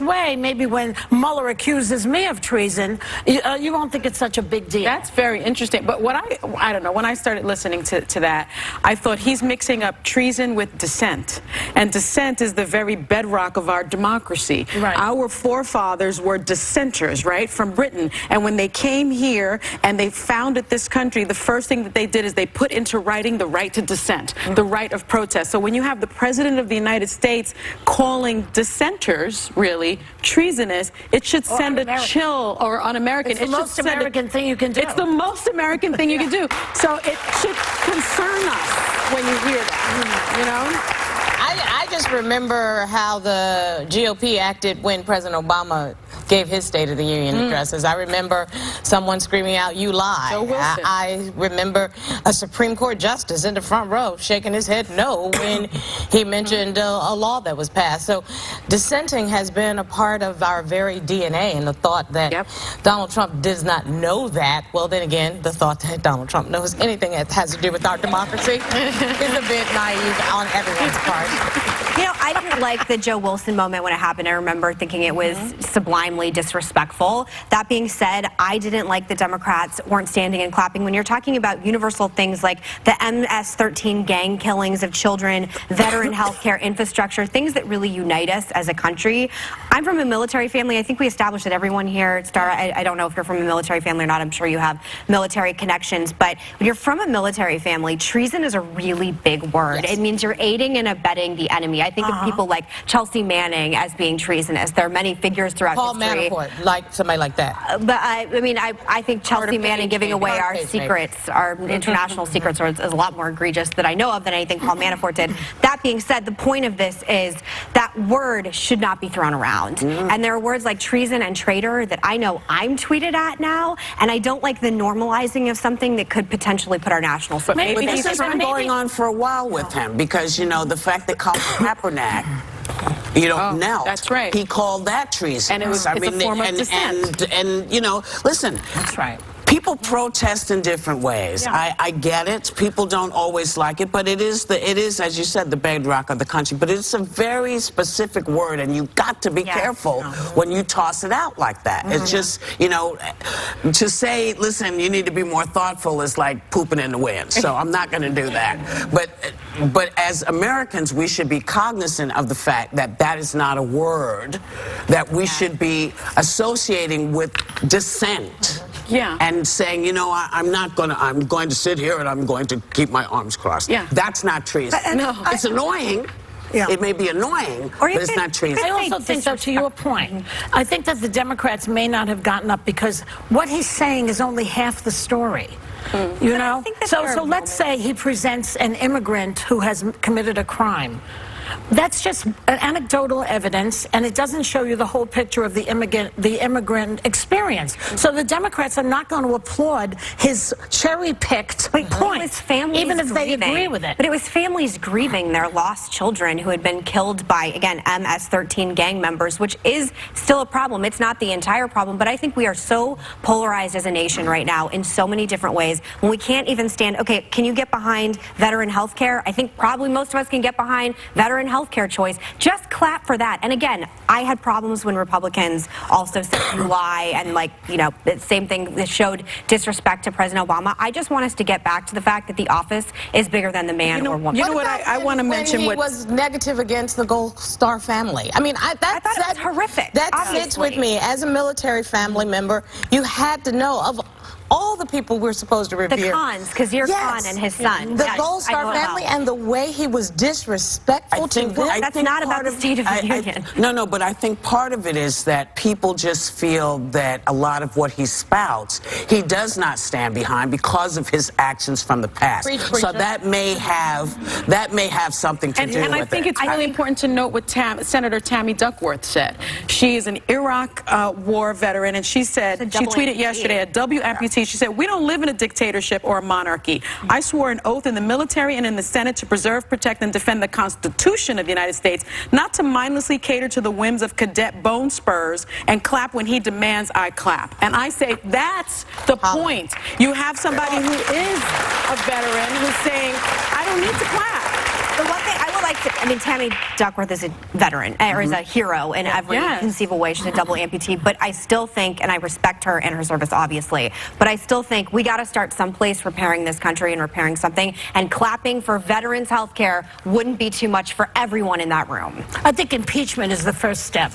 way, maybe when Mueller accuses me of treason, you won't think it's such a big deal. That's very interesting. But what I don't know, when I started listening to that, I thought he's mixing up treason with dissent. And dissent is the very bedrock of our democracy. Right. Our forefathers were dissenters, right, from Britain. And when they came here and they founded this country, the first thing that they did is they put into writing the right to dissent, the right of protest. So when you have the President of the United States calling dissenters, really, treasonous, it should send a chill, or un-American. It's the most American thing you can do. It's the most American thing you can do. So it should concern us when you hear that, you know? I just remember how the GOP acted when President Obama gave his State of the Union addresses. I remember someone screaming out, "You lie." I remember a Supreme Court justice in the front row shaking his head no when he mentioned a law that was passed. So dissenting has been a part of our very DNA, and the thought that Donald Trump does not know that, well, then again, the thought that Donald Trump knows anything that has to do with our democracy is a bit naive on everyone's part. You know, I didn't like the Joe Wilson moment when it happened. I remember thinking it was sublimely disrespectful. That being said, I didn't like the Democrats weren't standing and clapping. When you're talking about universal things like the MS-13 gang killings of children, veteran health care infrastructure, things that really unite us as a country. I'm from a military family. I think we established that everyone here at Star, I don't know if you're from a military family or not. I'm sure you have military connections. But when you're from a military family, treason is a really big word. It means you're aiding and abetting the enemy. I think of people like Chelsea Manning as being treasonous. There are many figures throughout history. Paul Manafort, like somebody like that. But I think Chelsea Manning giving away our secrets, our international secrets, is a lot more egregious that I know of than anything Paul Manafort did. That being said, the point of this is that word should not be thrown around. And there are words like treason and traitor that I know I'm tweeted at now, and I don't like the normalizing of something that could potentially put our national security. But this has been going on for a while with him, because, you know, the fact that Colin Kaepernick, you know, knelt. That's right. He called that treason. And it was a form of dissent. And, you know, listen. That's right. People protest in different ways. I get it. People don't always like it, but it is, as you said, the bedrock of the country. But it's a very specific word, and you've got to be careful when you toss it out like that. It's just, you know, to say, listen, you need to be more thoughtful is like pooping in the wind. So I'm not going to do that. But as Americans, we should be cognizant of the fact that that is not a word that we should be associating with dissent. And saying, you know, I'm going to sit here and I'm going to keep my arms crossed. That's not treason. It's annoying. It may be annoying, but it's not treason. I also think, though, to your point, I think that the Democrats may not have gotten up because what he's saying is only half the story. You know? So let's say he presents an immigrant who has committed a crime. That's just anecdotal evidence, and it doesn't show you the whole picture of the immigrant experience. So the Democrats are not going to applaud his cherry-picked points, even if they agree with it. But it was families grieving their lost children who had been killed by, again, MS-13 gang members, which is still a problem. It's not the entire problem, but I think we are so polarized as a nation right now in so many different ways when we can't even stand, okay, can you get behind veteran health care? I think probably most of us can get behind veteran health care choice. Just clap for that. And again, I had problems when Republicans also said you lie and, like, you know, the same thing that showed disrespect to President Obama. I just want us to get back to the fact that the office is bigger than the man or woman. You know what I want to mention? When he was negative against the Gold Star family. I mean, I thought it was horrific. That sits with me. As a military family member, you had to know of all the people we're supposed to revere. The Khans, because you're Khan and his son. The Gold Star family and the way he was disrespectful to them. That's not about the State of the Union. No, but I think part of it is that people just feel that a lot of what he spouts, he does not stand behind because of his actions from the past. So that may have something to do with it. And I think it's really important to note what Senator Tammy Duckworth said. She is an Iraq war veteran, and she said, she tweeted yesterday, a W amputee. She said, "We don't live in a dictatorship or a monarchy. I swore an oath in the military and in the Senate to preserve, protect, and defend the Constitution of the United States, not to mindlessly cater to the whims of Cadet Bone Spurs and clap when he demands I clap." And I say that's the point. You have somebody who is a veteran who's saying, I don't need to clap. The one thing I will like to, I mean, Tammy Duckworth is a veteran, or is a hero in every conceivable way. She's a double amputee, but I still think, and I respect her and her service, obviously, but I still think we got to start someplace repairing this country and repairing something, and clapping for veterans' health care wouldn't be too much for everyone in that room. I think impeachment is the first step.